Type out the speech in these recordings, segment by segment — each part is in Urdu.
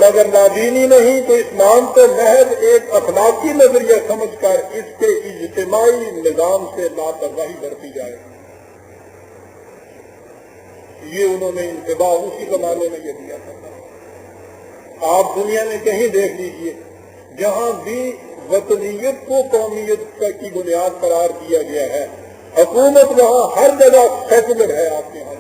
اگر نادینی نہیں تو اسلام کو محض ایک اخلاقی نظریہ سمجھ کر اس کے اجتماعی نظام سے لاپرواہی برتی جائے. یہ انہوں نے انتباہ اسی زمانے میں یہ دیا تھا. آپ دنیا میں کہیں دیکھ لیجئے جہاں بھی وطنیت کو قومیت کی بنیاد قرار دیا گیا ہے، حکومت وہاں ہر جگہ سیکولر ہے. آپ کے یہاں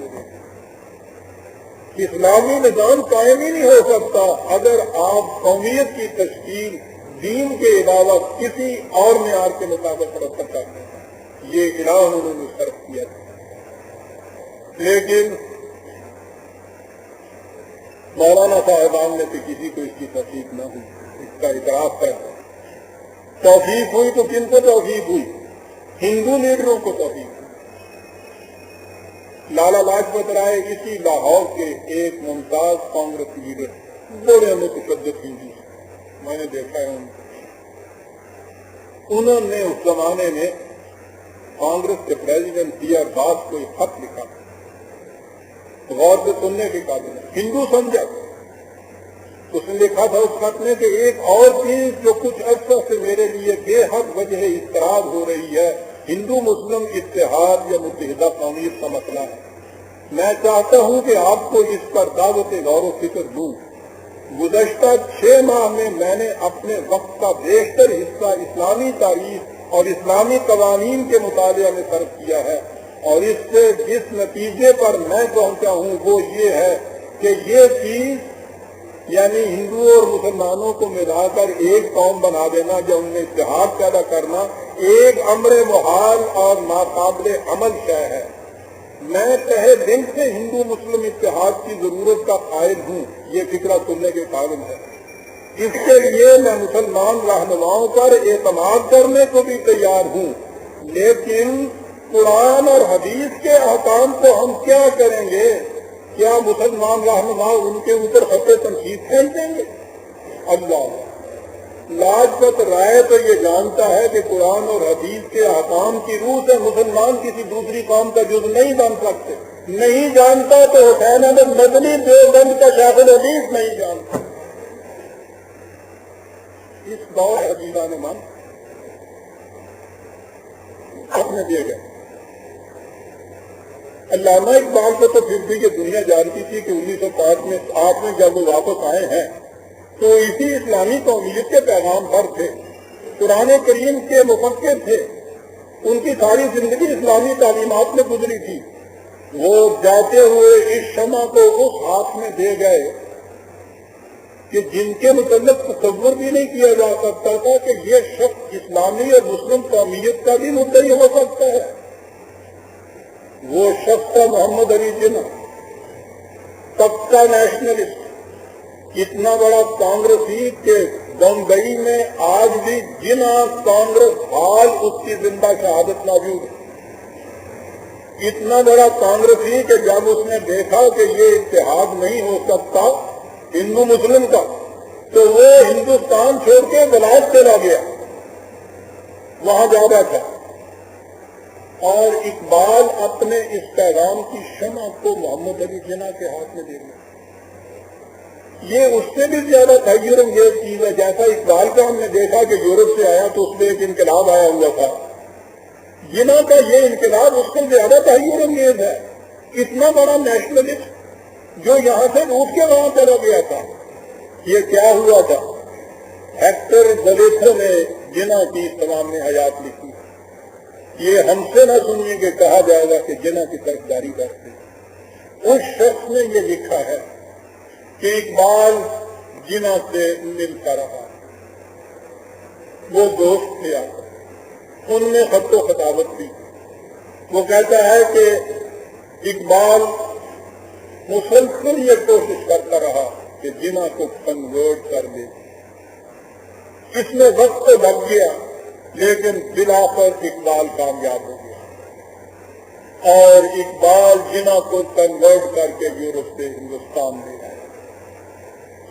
اسلامی نظام قائم ہی نہیں ہو سکتا اگر آپ قومیت کی تشکیل دین کے علاوہ کسی اور معیار کے مطابق رکھنا چاہتے ہیں. یہ الہ انہوں نے صرف کیا تھا. لیکن مولانا صاحبان نے تو کسی کو اس کی توفیق نہ ہوئی، اس کا اعتراف کر دیا. توفیق ہوئی تو کن کو توفیق ہوئی؟ ہندو لیڈروں کو توفیق ہوئی. لالا لاجپت رائے اسی لاہور کے ایک ممتاز کانگریس لیڈر، بڑے متشدد ہندو، میں نے دیکھا ہے انہوں نے اس زمانے میں کانگریس کے پریزیڈنٹ ڈی آر داس کو ایک خط لکھا، غور سے سننے کے قابل ہے، ہندو سمجھا. اس نے لکھا تھا اس خط میں کہ ایک اور چیز جو کچھ عرصہ سے میرے لیے بے حد وجہ اضطراب ہو رہی ہے، ہندو مسلم اتحاد یا متحدہ قومیت کا مسئلہ ہے. میں چاہتا ہوں کہ آپ کو اس پر دعوت غور و فکر دوں. گزشتہ 6 ماہ میں نے اپنے وقت کا بیشتر حصہ اسلامی تاریخ اور اسلامی قوانین کے مطالعہ میں صرف کیا ہے، اور اس سے جس نتیجے پر میں پہنچا ہوں وہ یہ ہے کہ یہ چیز یعنی ہندوؤں اور مسلمانوں کو ملا کر ایک قوم بنا دینا یا ان میں اتحاد پیدا کرنا ایک امر محال اور ناقابل عمل شے ہے. میں تہہ دل سے ہندو مسلم اتحاد کی ضرورت کا قائل ہوں، یہ فکرہ سننے کے قابل ہے. اس کے لیے میں مسلمان رہنماؤں پر اعتماد کرنے کو بھی تیار ہوں، لیکن قرآن اور حدیث کے احکام کو ہم کیا کریں گے؟ کیا مسلمان رہنما ان کے اوپر خط تنقید پھینک دیں گے؟ اللہ لاجپت رائے تو یہ جانتا ہے کہ قرآن اور حدیث کے احکام کی روح سے مسلمان کسی دوسری قوم کا جز نہیں بن سکتے. نہیں جانتا تو حسین احمد مدنی دیوبند کا شیخ الحدیث نہیں جانتا. اس دور عزیزان من اپنے دیے گئے. علامہ اقبال کو تو پھر بھی یہ دنیا جانتی تھی کہ 1905 میں جب وہ واپس آئے ہیں تو اسی اسلامی قومیت کے پیغام پر تھے، قرآن کریم کے مفکر تھے، ان کی ساری زندگی اسلامی تعلیمات میں گزری تھی. وہ جاتے ہوئے اس شمع کو اس ہاتھ میں دے گئے کہ جن کے متعلق تصور بھی نہیں کیا جا سکتا تھا کہ یہ شخص اسلامی اور مسلم قومیت کا بھی مدعی ہو سکتا ہے. وہ شخص تھا محمد علی جناح، پکا نیشنلسٹ، اتنا بڑا کانگریسی کہ بمبئی میں آج بھی جناح کانگریس ہال اس کی زندہ شہادت موجود ہے. اتنا بڑا کانگریسی کہ جب اس نے دیکھا کہ یہ اتحاد نہیں ہو سکتا ہندو مسلم کا تو وہ ہندوستان چھوڑ کے ولایت چلا گیا، وہاں جا بیٹھا. اور اقبال اپنے اس پیغام کی شمع کو محمد علی جناح کے ہاتھ میں دے دیا. یہ اس سے بھی زیادہ تحیر انگیز چیز ہے. جیسا اقبال کا ہم نے دیکھا کہ یورپ سے آیا تو اس میں ایک انقلاب آیا ہوا تھا، جناح کا یہ انقلاب اس سے زیادہ تحیر انگیز ہے. اتنا بڑا نیشنلسٹ جو یہاں سے روٹ کے وہاں چلا گیا تھا. یہ کیا ہوا تھا؟ ہیکٹر زلیتھو نے جناح کی تمام نے حیات لکھی. یہ ہم سے نہ سنیے کہ کہا جائے گا کہ جناح کی طرفداری کرتے. اس شخص نے یہ لکھا ہے کہ اقبال جناح سے ملتا رہا، وہ دوست تھے، ان نے خط و خطابت دی. وہ کہتا ہے کہ اقبال مسلسل یہ کوشش کرتا رہا کہ جناح کو کنورٹ کر دے. اس میں وقت تو لگ گیا لیکن بلاخر اقبال کامیاب ہو گیا اور اقبال جناح کو کنورٹ کر کے یورپ سے ہندوستان میں آیا.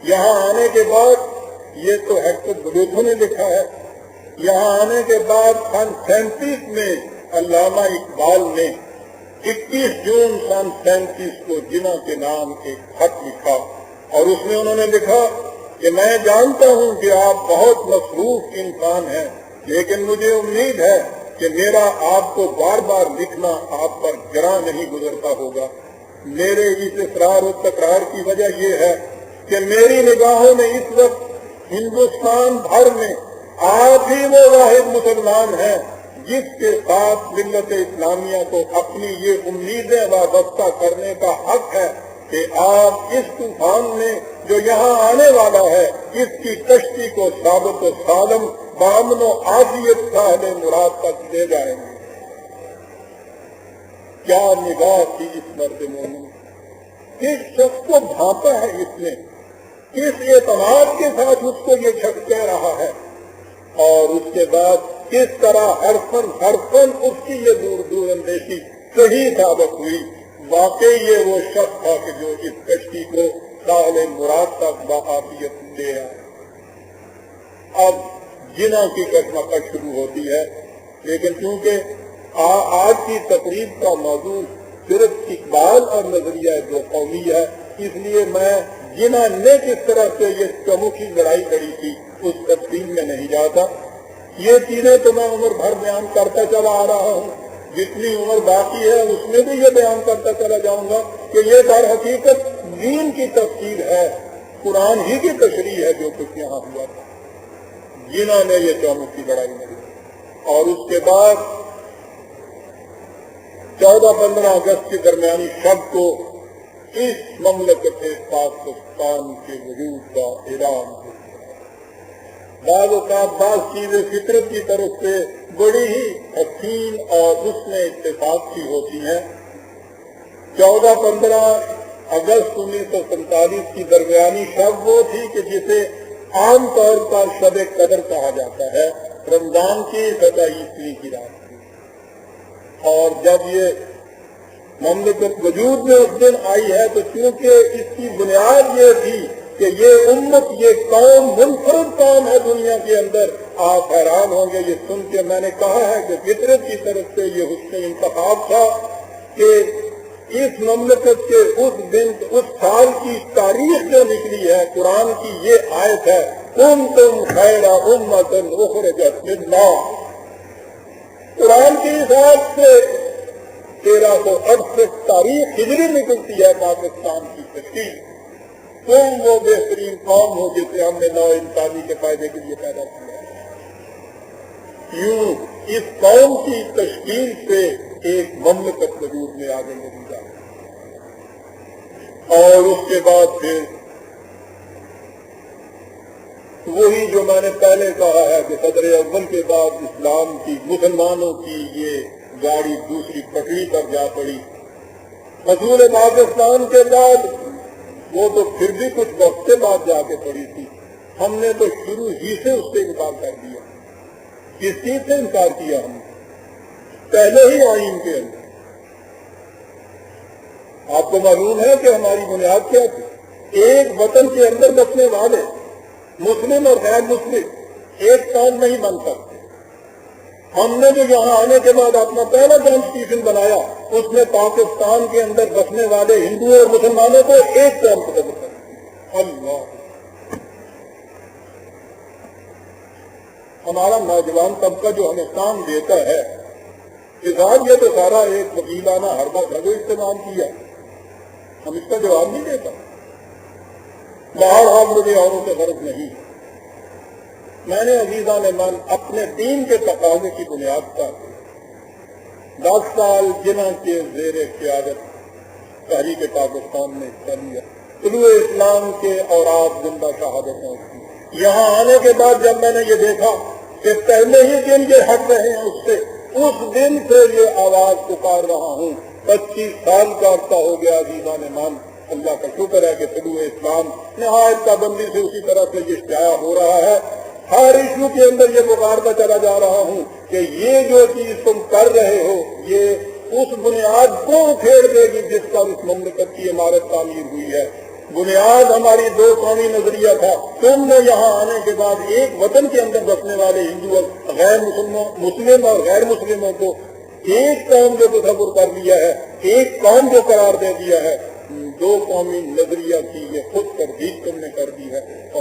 یہاں آنے کے بعد یہ تو ہیکٹر زلیتھو نے لکھا ہے، یہاں آنے کے بعد سن 37 میں علامہ اقبال نے 21 جون سن 37 کو جناح کے نام ایک خط لکھا اور اس میں انہوں نے لکھا کہ میں جانتا ہوں کہ آپ بہت مصروف انسان ہیں، لیکن مجھے امید ہے کہ میرا آپ کو بار بار لکھنا آپ پر گراں نہیں گزرتا ہوگا۔ میرے اس اصرار و تکرار کی وجہ یہ ہے کہ میری نگاہوں میں اس وقت ہندوستان بھر میں آپ ہی وہ واحد مسلمان ہیں جس کے ساتھ ملت اسلامیہ کو اپنی یہ امیدیں وابستہ کرنے کا حق ہے کہ آپ اس طوفان میں جو یہاں آنے والا ہے اس کی کشتی کو ثابت و سالم بامن و عافیت صاحب مراد تک لے جائیں گے۔ کیا نگاہ تھی اس مرد مومن، کس شخص کو ڈھانپا ہے اس نے، کس اعتماد کے ساتھ اس کو یہ شخص کہہ رہا ہے، اور اس کے بعد کس طرح ہر فن اس کی یہ دور اندیشی صحیح ثابت ہوئی۔ واقعی یہ وہ شخص تھا کہ جو اس کشتی کو ساحل مراد تک بآفیت لے آئے۔ اب جنا کی کشمکش شروع ہوتی ہے، لیکن چونکہ آج کی تقریب کا موضوع صرف اقبال اور نظریہ دو قومی ہے، اس لیے میں جنا نے کس طرح سے یہ چموکھی لڑائی لڑی تھی اس تفصیل میں نہیں جاتا۔ یہ چیزیں تو میں عمر بھر بیان کرتا چلا آ رہا ہوں، جتنی عمر باقی ہے اس میں بھی یہ بیان کرتا چلا جاؤں گا کہ یہ در حقیقت دین کی تفسیر ہے، قرآن ہی کی تشریح ہے جو کچھ یہاں ہوا تھا۔ جنہوں نے یہ چومکھی لڑائی لڑی، اور اس کے بعد 14-15 اگست کے درمیانی شب کو اس مملکت پاکستان کے وجود کا اعلان ہوا۔ بعض اوقات بعض چیزیں فطرت کی طرف سے بڑی ہی حسین اور حسن اتفاق کی ہوتی ہیں۔ 14-15 اگست 1947 کی درمیانی شب وہ تھی کہ جسے عام طور پر شب قدر کہا جاتا ہے، رمضان کی 27ویں کی رات تھی، اور جب یہ مملکت وجود میں اس دن آئی ہے تو چونکہ اس کی بنیاد یہ تھی کہ یہ امت، یہ قوم منفرد قوم ہے دنیا کے اندر۔ آپ حیران ہوں گے یہ سن کے، میں نے کہا ہے کہ فطرت کی طرف سے یہ حسن انتخاب تھا کہ اس مملکت کے اس دن، اس سال کی تاریخ جو نکلی ہے، قرآن کی یہ آیت ہے، کنتم خیر امۃ اخرجت للناس۔ قرآن کی اس آیت سے 1368 تاریخ ہجری نکلتی ہے پاکستان کی تشکیل۔ تم وہ بہترین قوم ہو جسے ہم نے نو انسانی کے فائدے کے لیے پیدا کیا ہے۔ یوں اس قوم کی تشکیل سے ایک مملکت وجود میں آگے لگی جائے، اور اس کے بعد پھر وہی جو میں نے پہلے کہا ہے کہ صدر اول کے بعد اسلام کی، مسلمانوں کی یہ گاڑی دوسری پٹری پر جا پڑی۔ حضور پاکستان کے بعد وہ تو پھر بھی کچھ وقت کے بعد جا کے پڑی تھی، ہم نے تو شروع ہی سے اس سے انکار کر دیا۔ کس چیز سے انکار کیا ہم نے؟ پہلے ہی آئین کے اندر آپ کو معلوم ہے کہ ہماری بنیاد کیا تھی؟ ایک وطن کے اندر بسنے والے مسلم اور غیر مسلم ایک قوم نہیں بن سکتے۔ ہم نے جو یہاں آنے کے بعد اپنا پہلا کانسٹیٹیوشن بنایا، اس میں پاکستان کے اندر بسنے والے ہندو اور مسلمانوں کو ایک قوم کو بدل کر اللہ۔ ہمارا نوجوان طبقہ جو ہمیں کام دیتا ہے کہ صاحب یہ تو سارا ایک وکیلانہ حربہ بھرو استعمال کیا، ہم اس کا جواب نہیں دیتا۔ بہرحال مجھے اوروں سے غرض نہیں، میں نے عزیزان من اپنے دین کے تقاضے کی بنیاد پر 10 سال جنہوں کے زیر قیادت تحریک پاکستان میں حصہ لیا، طلوع اسلام کے اور آپ زندہ شہادتوں کی۔ یہاں آنے کے بعد جب میں نے یہ دیکھا کہ پہلے ہی دن یہ ہٹ رہے ہیں اس سے، اس دن سے یہ آواز پکار رہا ہوں۔ 25 سال کا عرصہ ہو گیا عزیزان من، اللہ کا شکر ہے کہ طلوع اسلام نہایت پابندی سے اسی طرح سے یہ شائع ہو رہا ہے۔ ہر ایشو کے اندر یہ پکارتا چلا جا رہا ہوں کہ یہ جو چیز تم کر رہے ہو یہ اس بنیاد کو پھیڑ دے گی جس پر اس مملکت کی عمارت تعمیر ہوئی ہے۔ بنیاد ہماری 2 قومی نظریہ تھا، تم نے یہاں آنے کے بعد ایک وطن کے اندر بسنے والے ہندو اور غیر مسلم اور غیر مسلموں کو ایک قوم جو تصور کر لیا ہے، ایک قوم جو قرار دے دیا ہے، 2 قومی نظریہ کی یہ خود تردید تم نے کر دی ہے۔